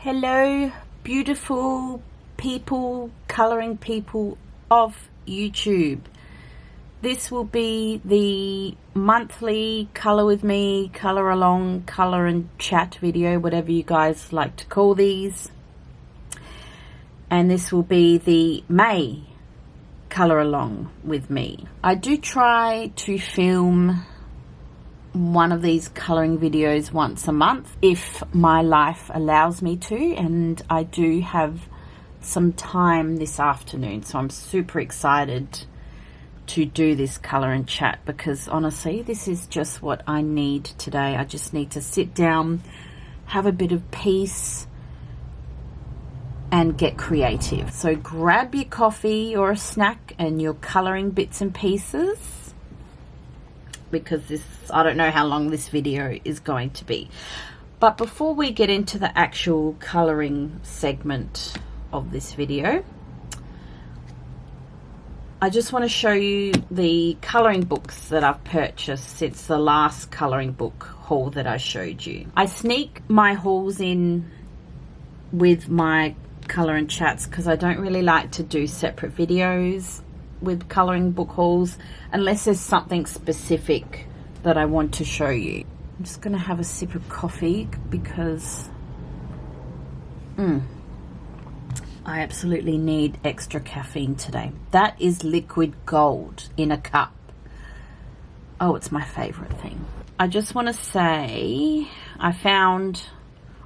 Hello, beautiful people, colouring people of YouTube. This will be the monthly colour with me, colour along, colour and chat video, whatever you guys like to call these. And this will be the May colour along with me. I do try to film one of these colouring videos once a month if my life allows me to, and I do have some time this afternoon, so I'm super excited to do this colour and chat because honestly this is just what I need today. I just need to sit down, have a bit of peace and get creative. So grab your coffee or a snack and your colouring bits and pieces, because I don't know how long this video is going to be. But before we get into the actual colouring segment of this video, I just want to show you the colouring books that I've purchased since the last colouring book haul that I showed you. I sneak my hauls in with my colour and chats because I don't really like to do separate videos with colouring book hauls unless there's something specific that I want to show you. I'm just going to have a sip of coffee because I absolutely need extra caffeine today. That is liquid gold in a cup. Oh, it's my favorite thing. I just want to say I found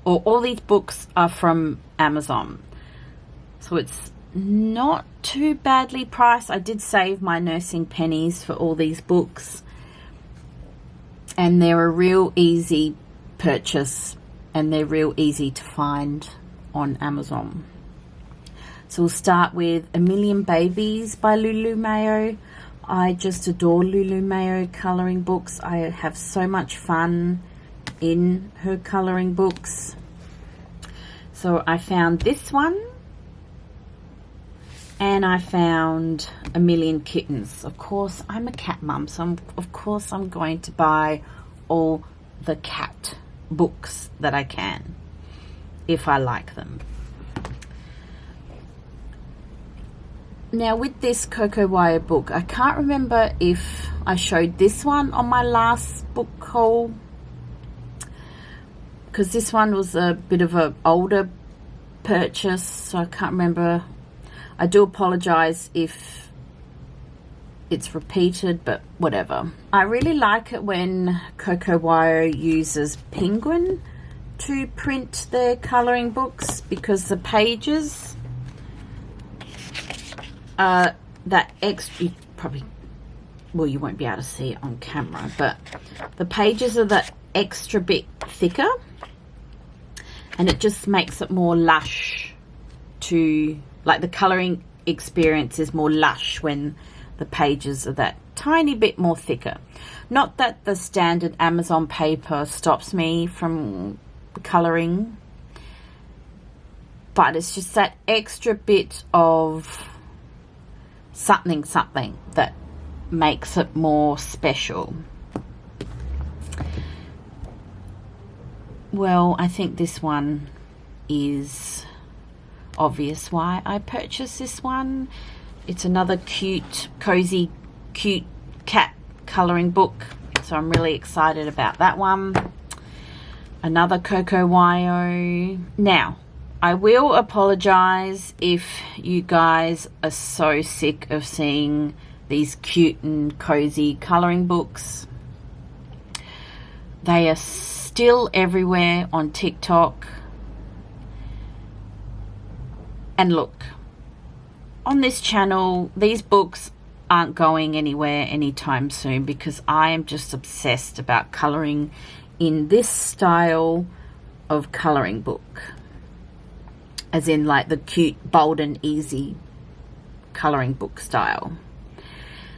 all these books are from Amazon, so it's not too badly priced. I did save my nursing pennies for all these books, and they're a real easy purchase and they're real easy to find on Amazon. So we'll start with A Million Babies by Lulu Mayo. I just adore Lulu Mayo colouring books. I have so much fun in her colouring books. So I found this one, and I found A Million Kittens. Of course, I'm a cat mum, so of course I'm going to buy all the cat books that I can, if I like them. Now with this Cocoa Wire book, I can't remember if I showed this one on my last book haul, because this one was a bit of an older purchase, so I can't remember. I do apologize if it's repeated, but whatever. I really like it when Cocoa Wire uses Penguin to print their colouring books, because the pages are that extra, you probably, well, you won't be able to see it on camera, but the pages are that extra bit thicker, and it just makes it more lush to, like, the colouring experience is more lush when the pages are that tiny bit more thicker. Not that the standard Amazon paper stops me from colouring, but it's just that extra bit of something that makes it more special. Well, I think this one is obvious why I purchased this one. It's another cute, cozy, cute cat colouring book, so I'm really excited about that one. Another Cocoa Wire. Now, I will apologise if you guys are so sick of seeing these cute and cozy colouring books. They are still everywhere on TikTok. And look, on this channel, these books aren't going anywhere anytime soon because I am just obsessed about colouring in this style of colouring book. As in, like, the cute, bold and easy colouring book style.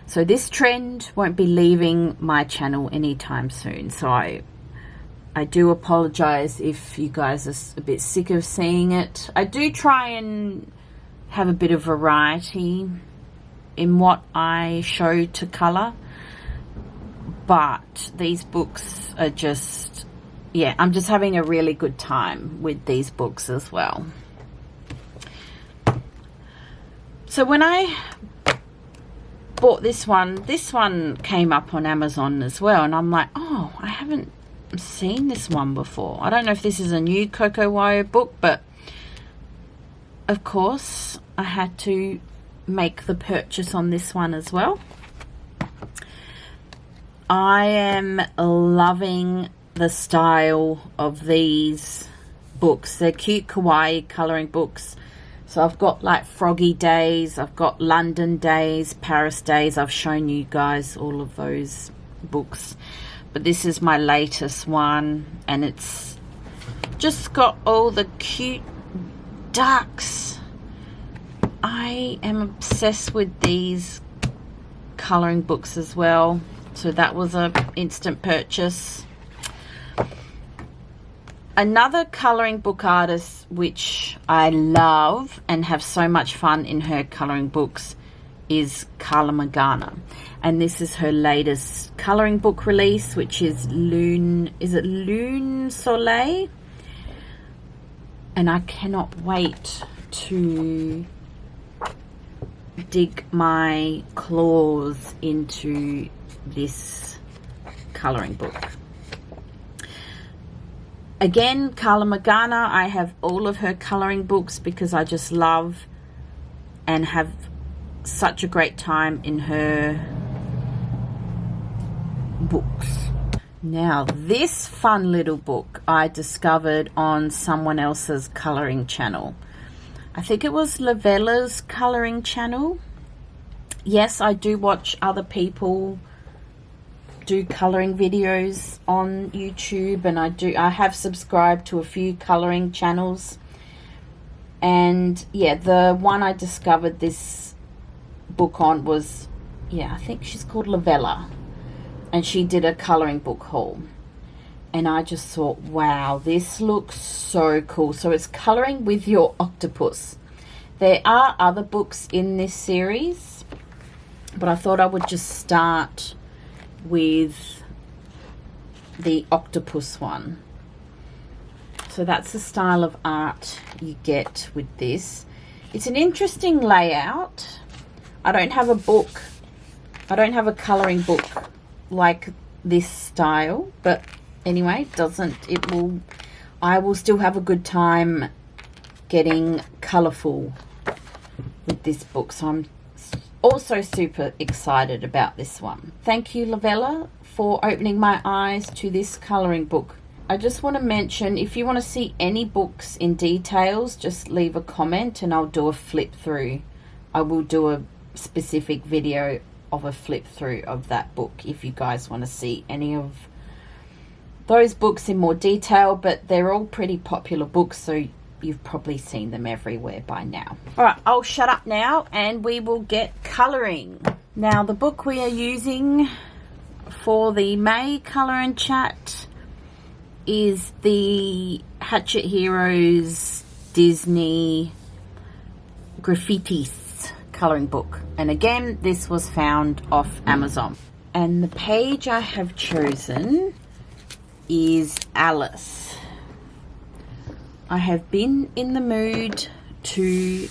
So this trend won't be leaving my channel anytime soon. So I do apologise if you guys are a bit sick of seeing it. I do try and have a bit of variety in what I show to colour, but these books are just yeah, I'm just having a really good time with these books as well. So when I bought this one came up on Amazon as well, and I'm like, oh, I haven't seen this one before. I don't know if this is a new Coco Wyo book, but of course I had to make the purchase on this one as well. I am loving the style of these books. They're cute kawaii coloring books. So I've got like Froggy Days, I've got London Days, Paris Days. I've shown you guys all of those books, but this is my latest one, and it's just got all the cute ducks. I am obsessed with these coloring books as well, so that was an instant purchase. Another coloring book artist which I love and have so much fun in her coloring books is Carla Magana, and this is her latest coloring book release, which is Lune Soleil, and I cannot wait to dig my claws into this coloring book. Again, Carla Magana, I have all of her coloring books because I just love and have such a great time in her books. Now, this fun little book I discovered on someone else's coloring channel. I think it was Lavella's coloring channel. Yes, I do watch other people do coloring videos on YouTube, and I have subscribed to a few coloring channels, and yeah, the one I discovered this book on was, yeah, I think she's called Lavella, and she did a coloring book haul, and I just thought, wow, this looks so cool. So it's coloring with your octopus. There are other books in this series, but I thought I would just start with the octopus one. So that's the style of art you get with this. It's an interesting layout. I don't have a book, I don't have a coloring book like this style, but anyway, I will still have a good time getting colorful with this book. So I'm also super excited about this one. Thank you, Lavella, for opening my eyes to this coloring book. I just want to mention, if you want to see any books in details, just leave a comment and I'll do a flip through. I will do a specific video of a flip through of that book if you guys want to see any of those books in more detail, but they're all pretty popular books, so you've probably seen them everywhere by now. All right, I'll shut up now and we will get coloring. Now, the book we are using for the May Colour and Chat is the Hatchet Heroes Disney Graffitis colouring book. And again, this was found off Amazon. And the page I have chosen is Alice. I have been in the mood to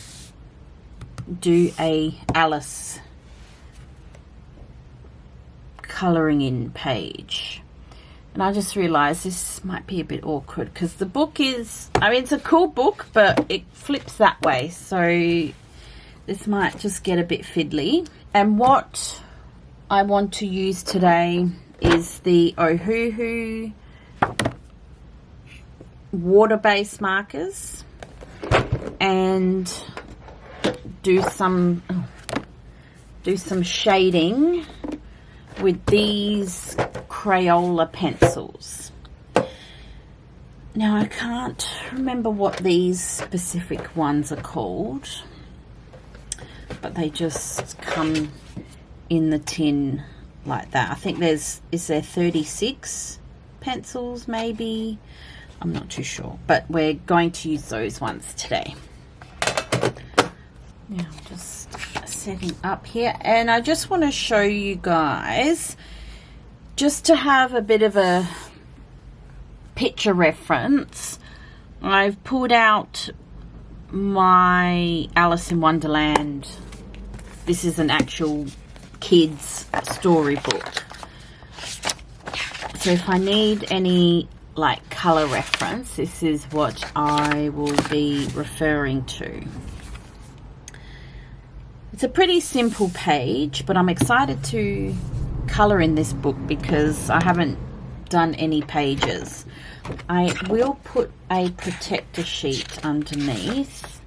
do a Alice colouring in page, and I just realised this might be a bit awkward because the book is, I mean, it's a cool book, but it flips that way, so this might just get a bit fiddly. And what I want to use today is the Ohuhu water-based markers, and do some shading with these Crayola pencils. Now, I can't remember what these specific ones are called, but they just come in the tin like that. I think is there 36 pencils maybe? I'm not too sure, but we're going to use those ones today. Now, just setting up here, and I just want to show you guys, just to have a bit of a picture reference, I've pulled out my Alice in Wonderland. This is an actual kids storybook. So if I need any like color reference, this is what I will be referring to. It's a pretty simple page, but I'm excited to color in this book because I haven't done any pages. I will put a protector sheet underneath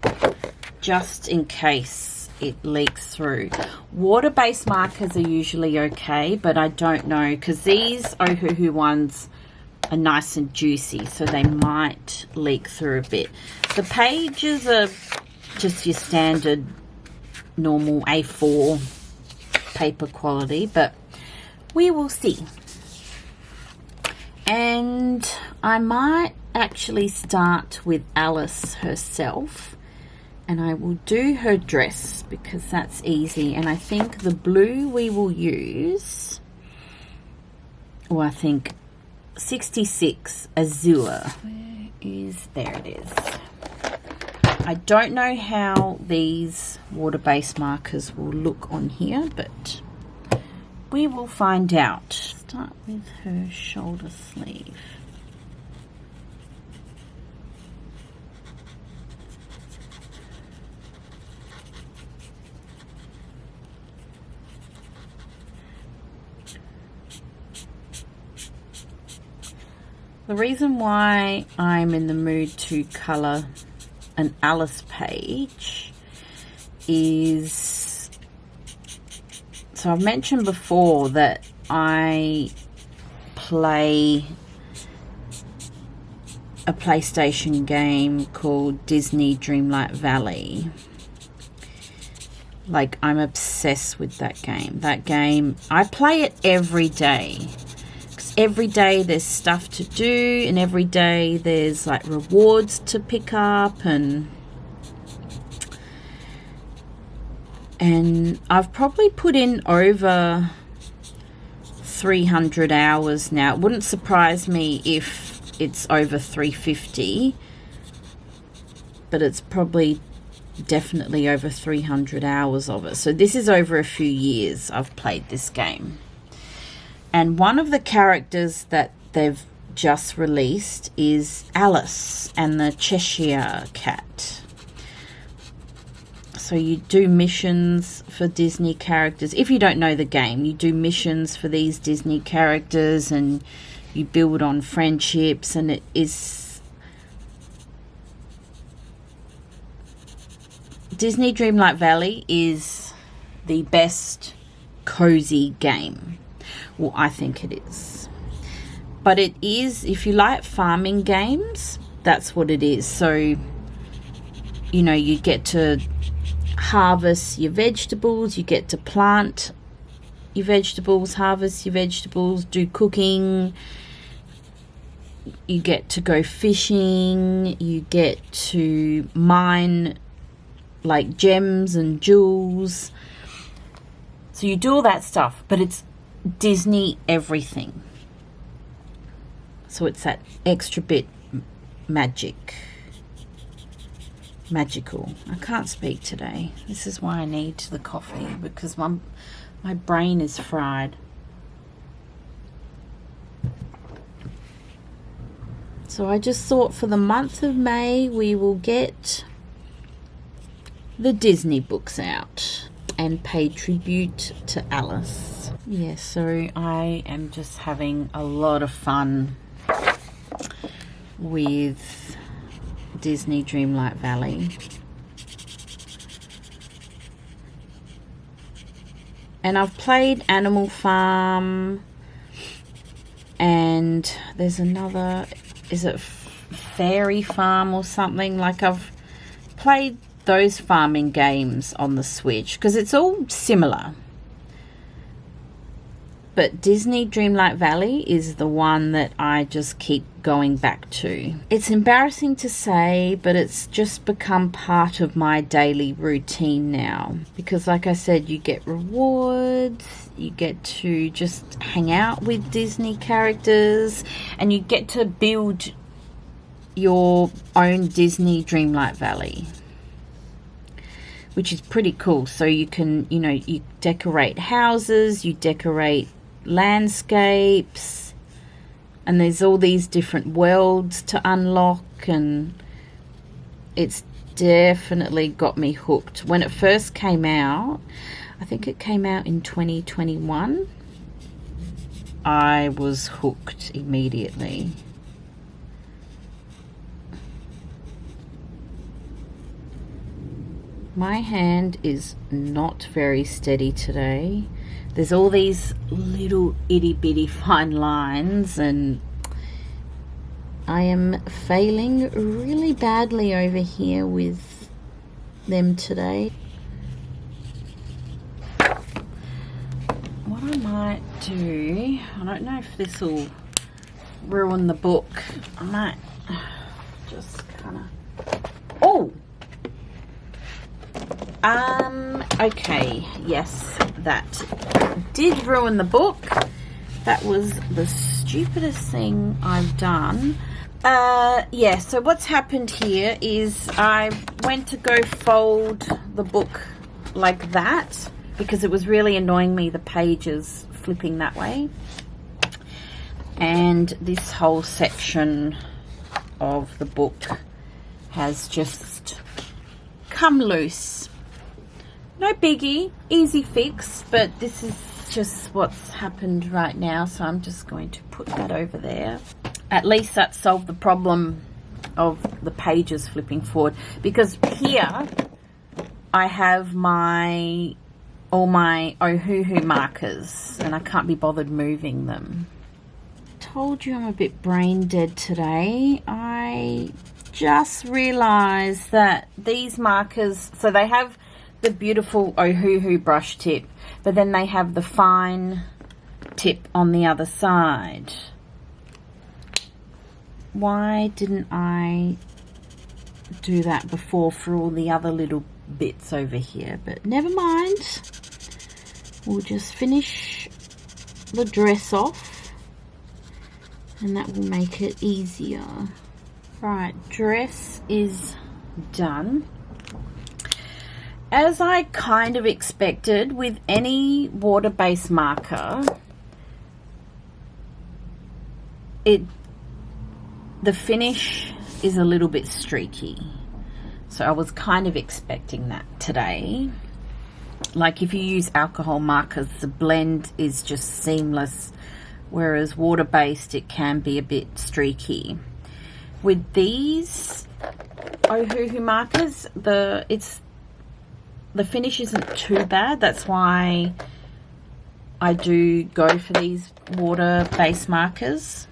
just in case it leaks through. Water-based markers are usually okay, but I don't know because these Ohuhu ones are nice and juicy, so they might leak through a bit. The pages are just your standard normal A4 paper quality, but we will see. And I might actually start with Alice herself, and I will do her dress because that's easy. And I think the blue we will use, well, I think 66 Azure. Where is, there it is. I don't know how these water-based markers will look on here, but we will find out. Start with her shoulder sleeve. The reason why I'm in the mood to colour an Alice page is, so I've mentioned before that I play a PlayStation game called Disney Dreamlight Valley. Like, I'm obsessed with that game. That game, I play it every day. Because every day there's stuff to do, and every day there's like rewards to pick up, and I've probably put in over 300 hours now. It wouldn't surprise me if it's over 350, but it's probably definitely over 300 hours of it. So this is over a few years I've played this game. And one of the characters that they've just released is Alice and the Cheshire Cat. So you do missions for Disney characters. If you don't know the game, you do missions for these Disney characters and you build on friendships, and it is Disney Dreamlight Valley is the best cozy game. Well, I think it is. But it is, if you like farming games, that's what it is. So, you know, you get to harvest your vegetables, you get to plant your vegetables, harvest your vegetables, do cooking, you get to go fishing, you get to mine like gems and jewels. So you do all that stuff, but it's Disney everything. So it's that extra bit magical. I can't speak today. This is why I need the coffee, because my brain is fried. So I just thought for the month of May we will get the Disney books out and pay tribute to Alice. Yeah, so I am just having a lot of fun with Disney Dreamlight Valley. And I've played Animal Farm, and there's another, is it Fairy Farm or something? Like, I've played those farming games on the Switch because it's all similar. but Disney Dreamlight Valley is the one that I just keep going back to. It's embarrassing to say, but it's just become part of my daily routine now, because like I said, you get rewards, you get to just hang out with Disney characters, and you get to build your own Disney Dreamlight Valley, which is pretty cool. So you can, you know, you decorate houses, you decorate landscapes, and there's all these different worlds to unlock, and it's definitely got me hooked. When it first came out, I think it came out in 2021, I was hooked immediately. My hand is not very steady today. There's all these little itty bitty fine lines, and I am failing really badly over here with them today. What I might do, I don't know if this will ruin the book. I might just kind of, oh! Okay, yes, that did ruin the book. That was the stupidest thing I've done. Yeah, so what's happened here is I went to go fold the book like that because it was really annoying me, the pages flipping that way. And this whole section of the book has just come loose. No biggie, easy fix, but this is just what's happened right now, so I'm just going to put that over there. At least that solved the problem of the pages flipping forward, because here I have all my Ohuhu markers and I can't be bothered moving them. Told you I'm a bit brain dead today. I just realized that these markers, so they have the beautiful Ohuhu brush tip, but then they have the fine tip on the other side. Why didn't I do that before for all the other little bits over here? But never mind. We'll just finish the dress off and that will make it easier. Right, dress is done. As I kind of expected with any water-based marker, the finish is a little bit streaky. So I was kind of expecting that today. Like if you use alcohol markers, the blend is just seamless, whereas water-based, it can be a bit streaky. With these Ohuhu markers, the finish isn't too bad. That's why I do go for these water-based markers.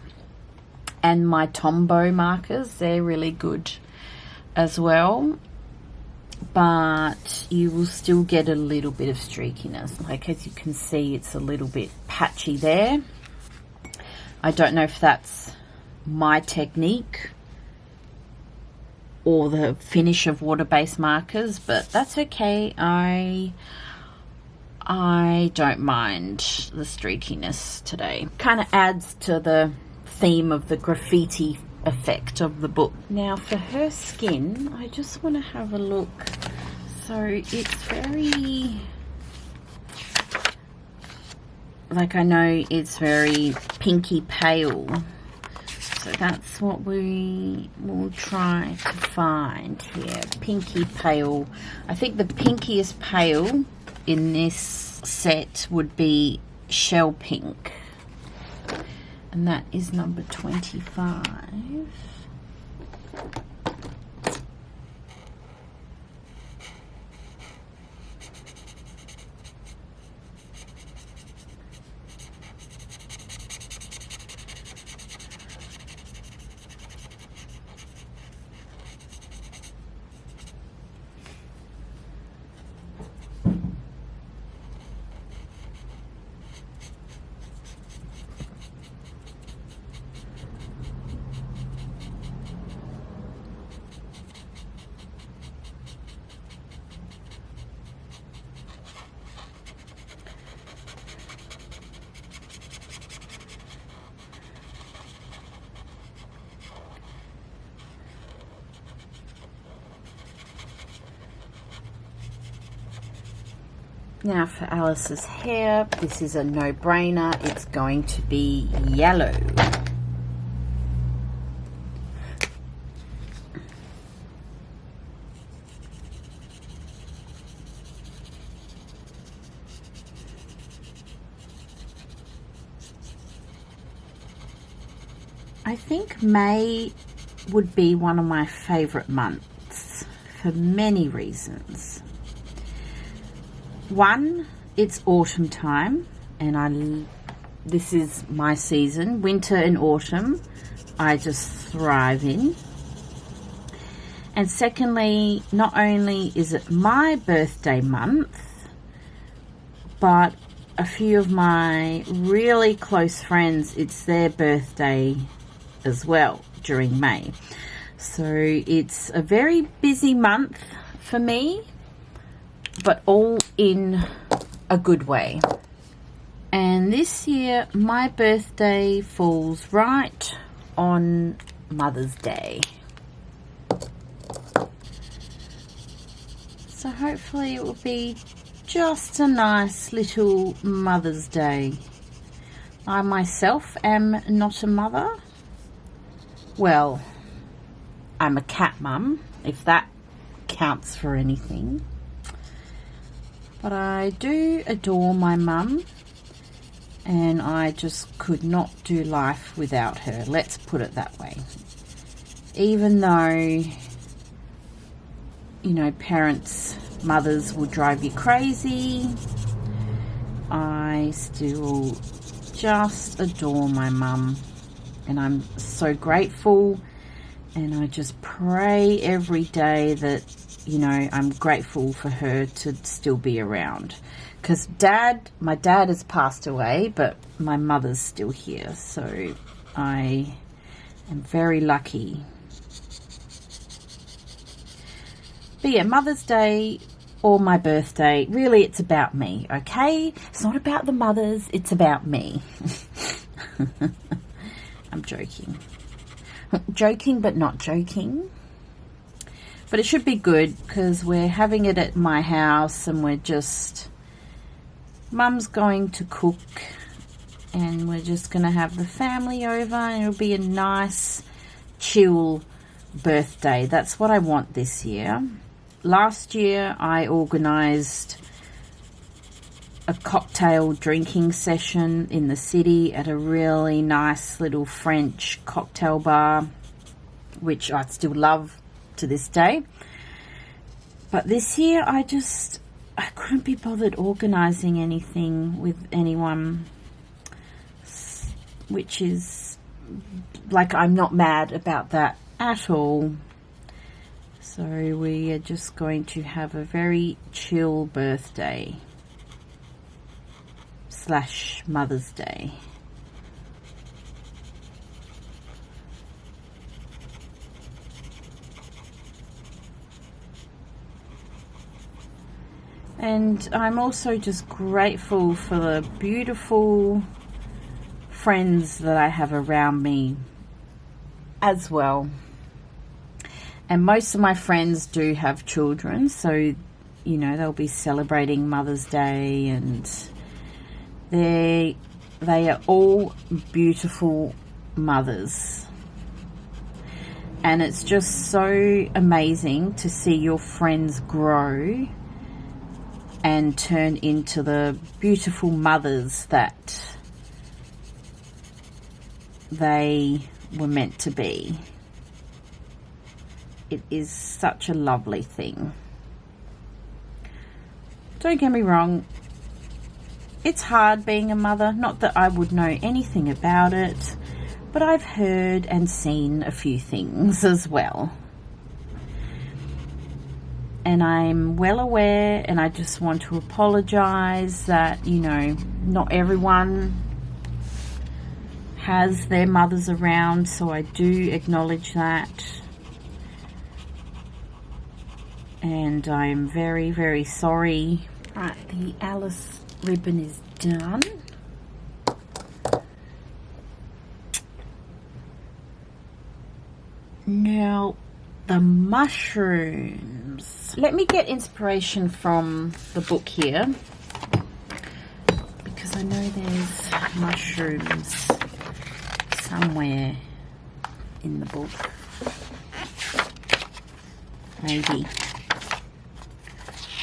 And my Tombow markers, they're really good as well. But you will still get a little bit of streakiness. Like as you can see, it's a little bit patchy there. I don't know if that's my technique or the finish of water-based markers, but that's okay. I don't mind the streakiness today. Kind of adds to the theme of the graffiti effect of the book. Now for her skin, I just want to have a look. So it's very, like, I know it's very pinky pale. So that's what we will try to find here. Pinky pale. I think the pinkiest pale in this set would be shell pink. And that is number 25. Now for Alice's hair, this is a no-brainer. It's going to be yellow. I think May would be one of my favourite months for many reasons. One, it's autumn time, and this is my season. Winter and autumn I just thrive in. And secondly, not only is it my birthday month, but a few of my really close friends, it's their birthday as well during May. So it's a very busy month for me, but all in a good way. And this year my birthday falls right on Mother's Day. So hopefully it will be just a nice little Mother's Day. I myself am not a mother. Well, I'm a cat mum, if that counts for anything. But I do adore my mum, and I just could not do life without her. Let's put it that way. Even though, you know, parents, mothers will drive you crazy, I still just adore my mum. And I'm so grateful, and I just pray every day that, you know, I'm grateful for her to still be around. Because my dad has passed away, but my mother's still here. So I am very lucky. But yeah, Mother's Day or my birthday, really it's about me, okay? It's not about the mothers, it's about me. I'm joking. Joking, but not joking. But it should be good because we're having it at my house, and Mum's going to cook, and we're just going to have the family over, and it'll be a nice, chill birthday. That's what I want this year. Last year I organised a cocktail drinking session in the city at a really nice little French cocktail bar, which I still love to this day. But this year I couldn't be bothered organising anything with anyone, which is, like, I'm not mad about that at all. So we are just going to have a very chill birthday / Mother's Day. And I'm also just grateful for the beautiful friends that I have around me as well. And most of my friends do have children, so, you know, they'll be celebrating Mother's Day, and they are all beautiful mothers. And it's just so amazing to see your friends grow and turn into the beautiful mothers that they were meant to be. It is such a lovely thing. Don't get me wrong, it's hard being a mother. Not that I would know anything about it, but I've heard and seen a few things as well. And I'm well aware, and I just want to apologise that, you know, not everyone has their mothers around, so I do acknowledge that. And I'm very, very sorry. Right, the Alice ribbon is done. Now, the mushrooms. Let me get inspiration from the book here. I know there's mushrooms somewhere in the book. Maybe.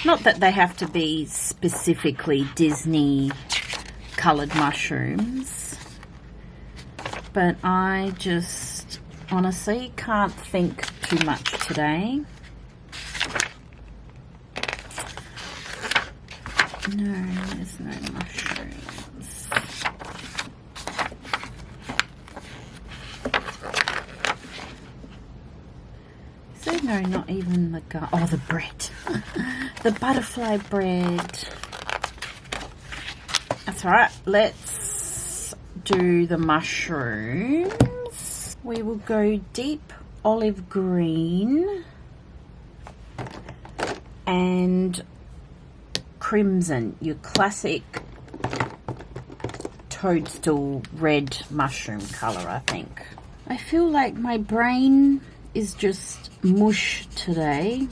Not that they have to be specifically Disney coloured mushrooms, but I just honestly can't think too much today. No, there's no mushrooms. So no, not even the oh, the bread. The butterfly bread. That's alright. Let's do the mushrooms. We will go deep olive green and crimson, your classic toadstool red mushroom colour, I think. I feel like my brain is just mush today.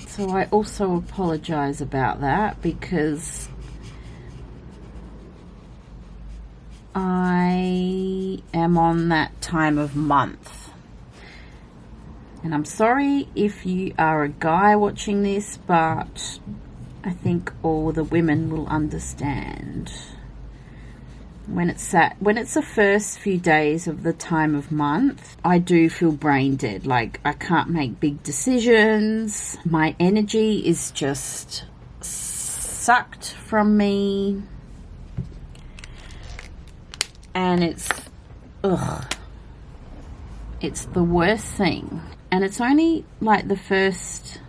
So I also apologise about that because I am on that time of month. And I'm sorry if you are a guy watching this, but I think all the women will understand. When it's the first few days of the time of month, I do feel brain dead. Like, I can't make big decisions. My energy is just sucked from me. And it's the worst thing. And it's only like the first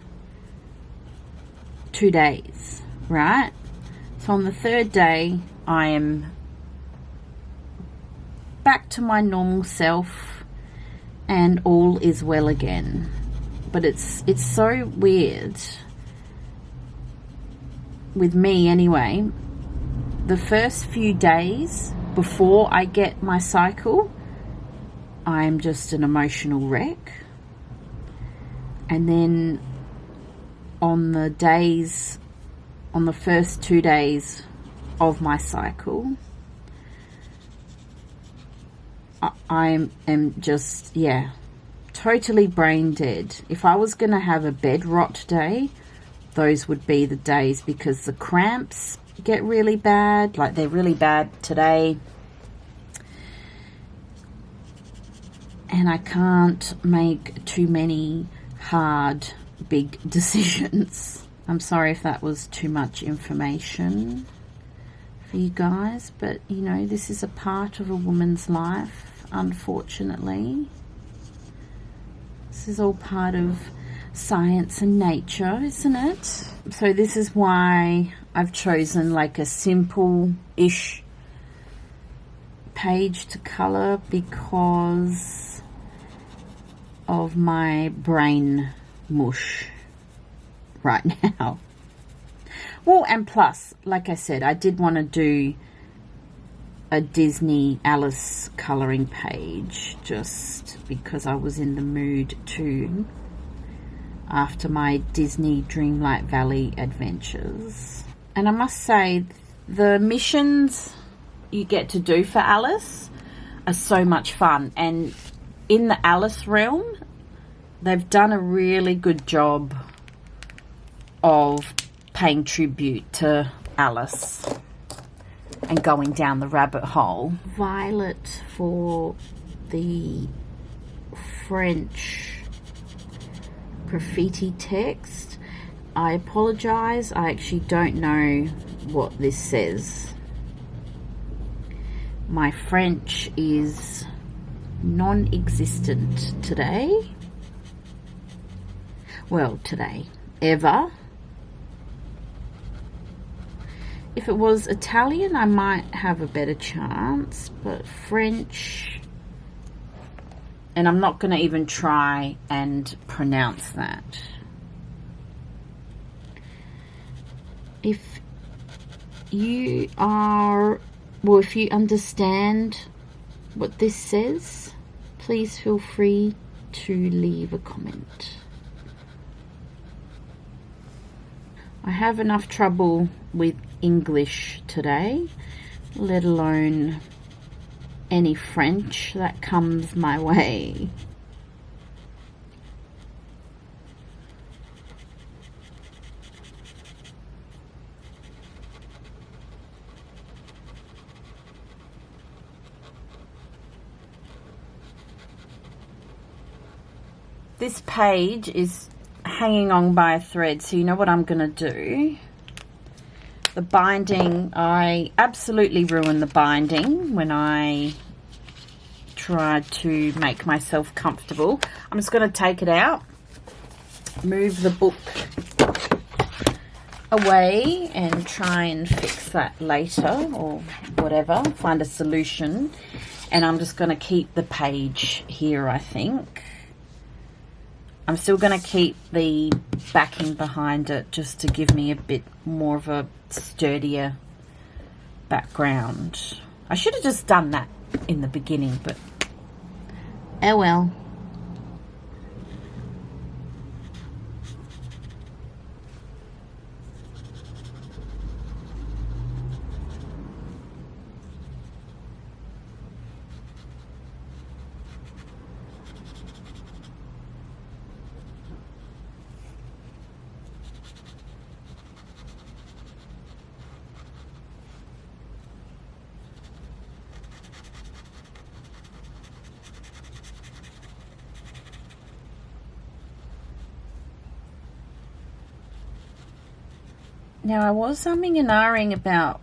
2 days, right? So on the third day, I am back to my normal self and all is well again. But it's so weird with me anyway. The first few days before I get my cycle, I'm just an emotional wreck. And then on the first 2 days of my cycle, I am just, totally brain dead. If I was going to have a bed rot day, those would be the days, because the cramps get really bad. Like, they're really bad today. And I can't make too many hard, big decisions. I'm sorry if that was too much information for you guys, but you know, this is a part of a woman's life. Unfortunately, this is all part of science and nature, isn't it? So this is why I've chosen like a simple-ish page to colour, because of my brain mush right now. Well, and plus, like I said, I did want to do a Disney Alice colouring page just because I was in the mood to, after my Disney Dreamlight Valley adventures. And I must say, the missions you get to do for Alice are so much fun. And in the Alice realm, they've done a really good job of paying tribute to Alice and going down the rabbit hole. Violet for the French graffiti text. I apologise, I actually don't know what this says. My French is non-existent today. Well, today. Ever. If it was Italian, I might have a better chance, but French, and I'm not going to even try and pronounce that. If you are, well, if you understand what this says, please feel free to leave a comment. I have enough trouble with English today, let alone any French that comes my way. This page is hanging on by a thread, so you know what I'm going to do. The binding, I absolutely ruined the binding when I tried to make myself comfortable. I'm just going to take it out, move the book away and try and fix that later or whatever, find a solution. And I'm just going to keep the page here, I think. I'm still going to keep the backing behind it just to give me a bit more of a sturdier background. I should have just done that in the beginning, but oh well. Now, I was umming and ahhing about,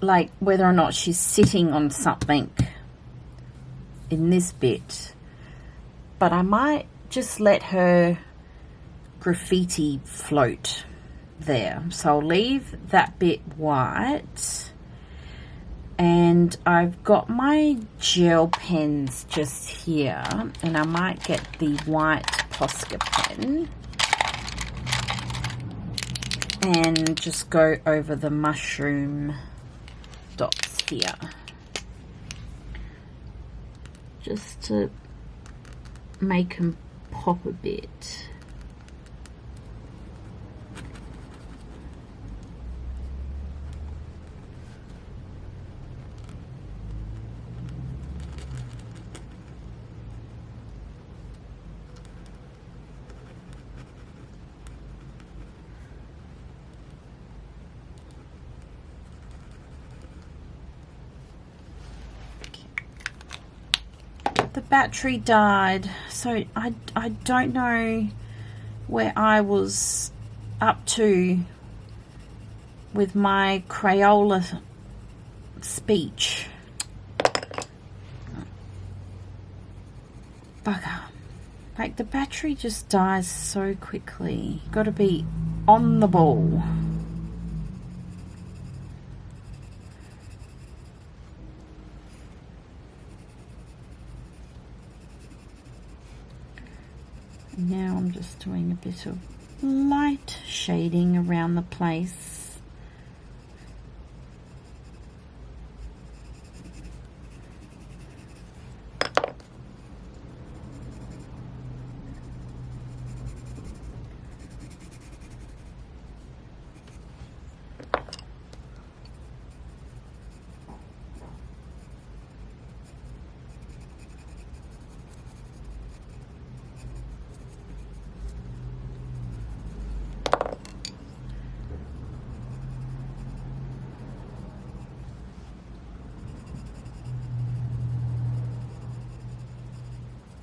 like, whether or not she's sitting on something in this bit. But I might just let her graffiti float there. So I'll leave that bit white. And I've got my gel pens just here. And I might get the white Posca pen. And just go over the mushroom dots here, just to make them pop a bit. The battery died, so I don't know where I was up to with my Crayola speech. Bugger. Like, the battery just dies so quickly. Got to be on the ball. Now I'm just doing a bit of light shading around the place.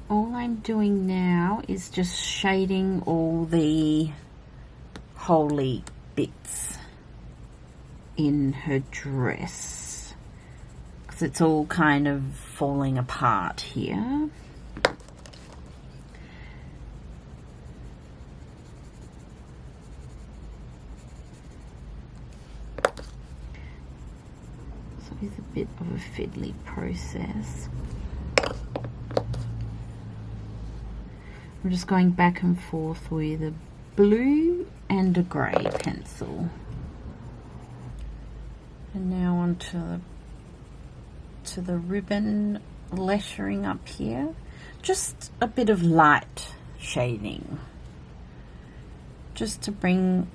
All I'm doing now is just shading all the holy bits in her dress, because it's all kind of falling apart here. So it's a bit of a fiddly process. I'm just going back and forth with a blue and a grey pencil. And now onto the ribbon lettering up here. Just a bit of light shading, just to bring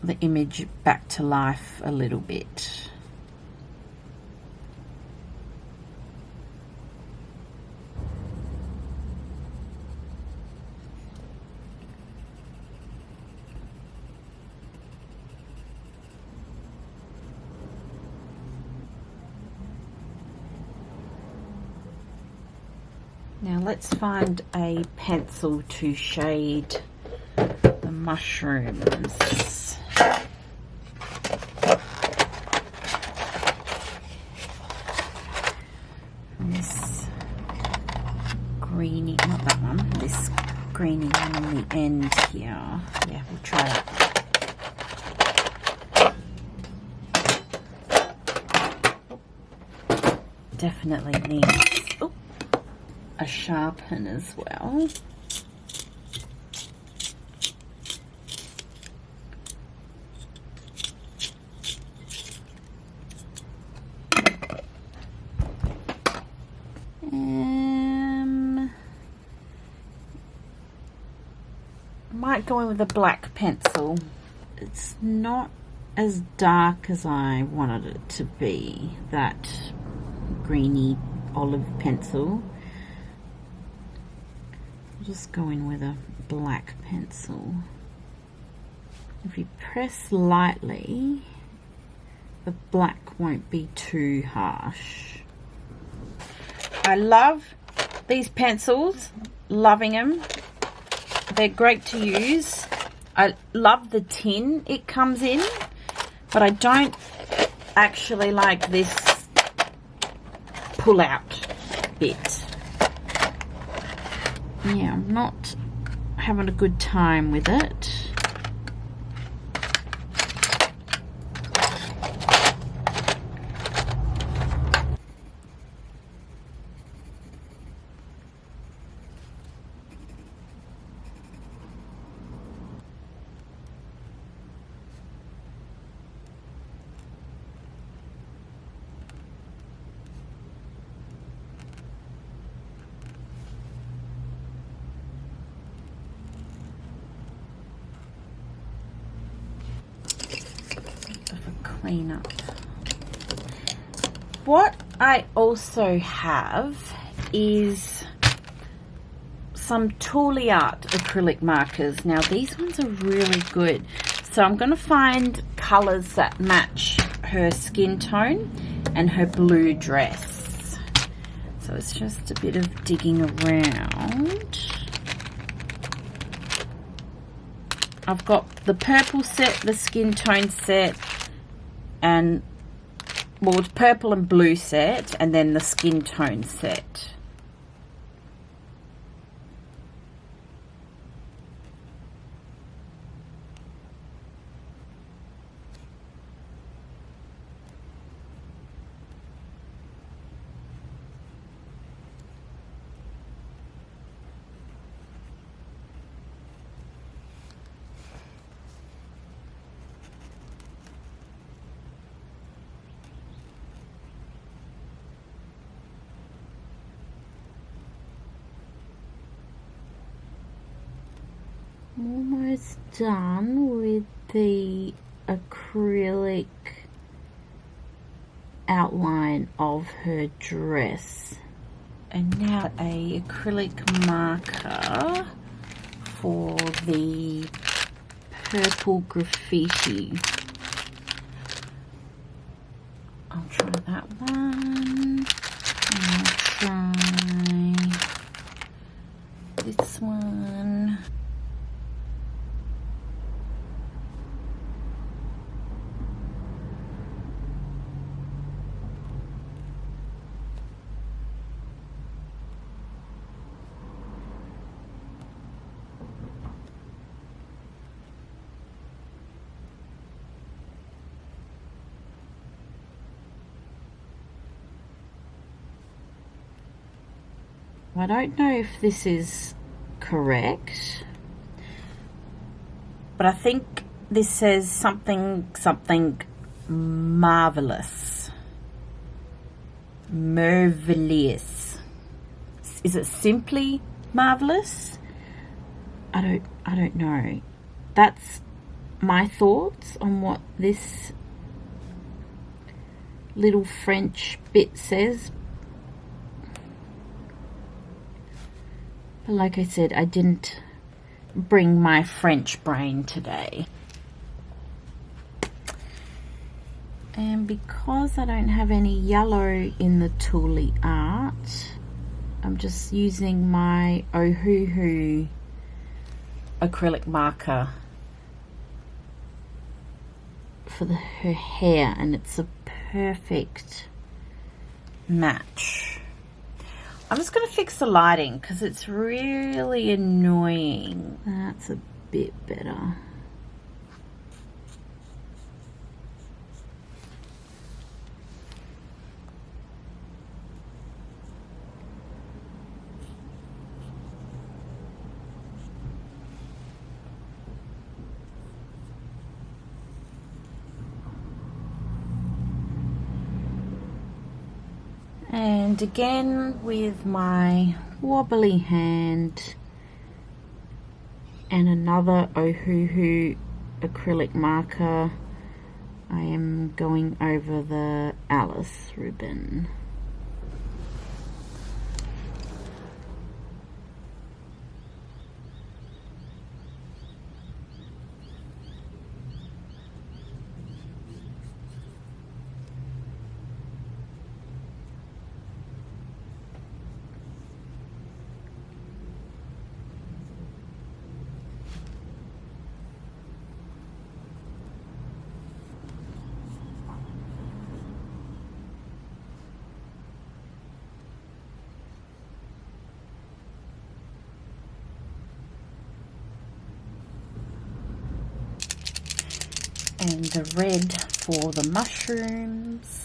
the image back to life a little bit. Now let's find a pencil to shade the mushrooms. And this greeny, not that one, this greeny one on the end here. Yeah, we'll try that. Definitely needs a sharpen as well. Might go in with a black pencil. It's not as dark as I wanted it to be, that greeny olive pencil. I'll just go in with a black pencil. If you press lightly, the black won't be too harsh. I love these pencils, loving them. They're great to use. I love the tin it comes in, but I don't actually like this pull out bit. Yeah, I'm not having a good time with it. Clean up. What I also have is some Tooly Art acrylic markers. Now these ones are really good. So I'm going to find colours that match her skin tone and her blue dress. So it's just a bit of digging around. I've got the purple set, the skin tone set, and well, it's purple and blue set, and then the skin tone set. Almost done with the acrylic outline of her dress. And now a acrylic marker for the purple graffiti. I'll try that one. And I'll try this one. I don't know if this is correct, but I think this says something marvelous. Marvelous. Is it simply marvelous? I don't know. That's my thoughts on what this little French bit says. But like I said, I didn't bring my French brain today. And because I don't have any yellow in the Toolie art, I'm just using my Ohuhu acrylic marker for her hair, and it's a perfect match. I'm just going to fix the lighting because it's really annoying. That's a bit better. And again, with my wobbly hand and another Ohuhu acrylic marker, I am going over the Alice ribbon. And the red for the mushrooms.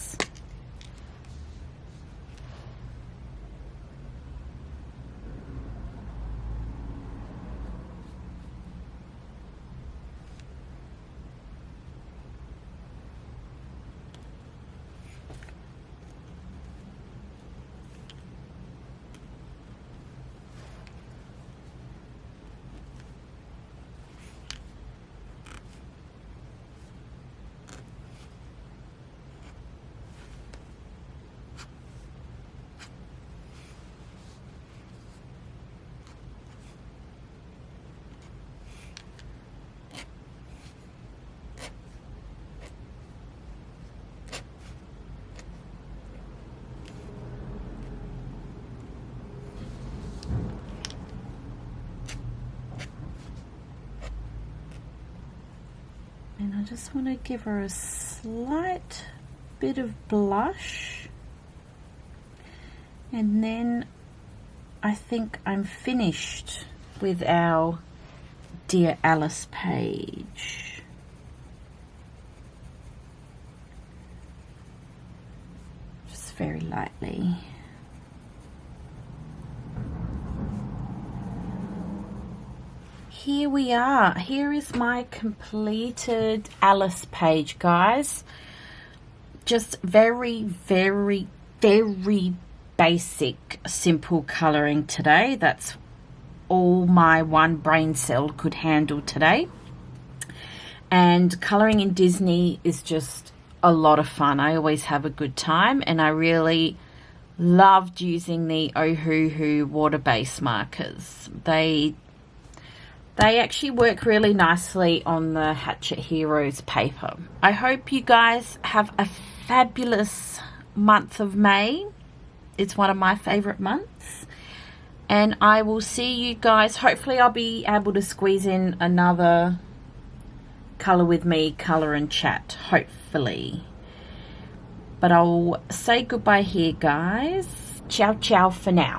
And I just want to give her a slight bit of blush. And then I think I'm finished with our Dear Alice page. Just very lightly. Here we are. Here is my completed Alice page, guys. Just very, very, very basic, simple colouring today. That's all my one brain cell could handle today. And colouring in Disney is just a lot of fun. I always have a good time, and I really loved using the Ohuhu water-based markers. They actually work really nicely on the Hatchet Heroes paper. I hope you guys have a fabulous month of May. It's one of my favorite months. And I will see you guys. Hopefully I'll be able to squeeze in another Colour With Me, Colour and Chat. Hopefully. But I'll say goodbye here, guys. Ciao, ciao for now.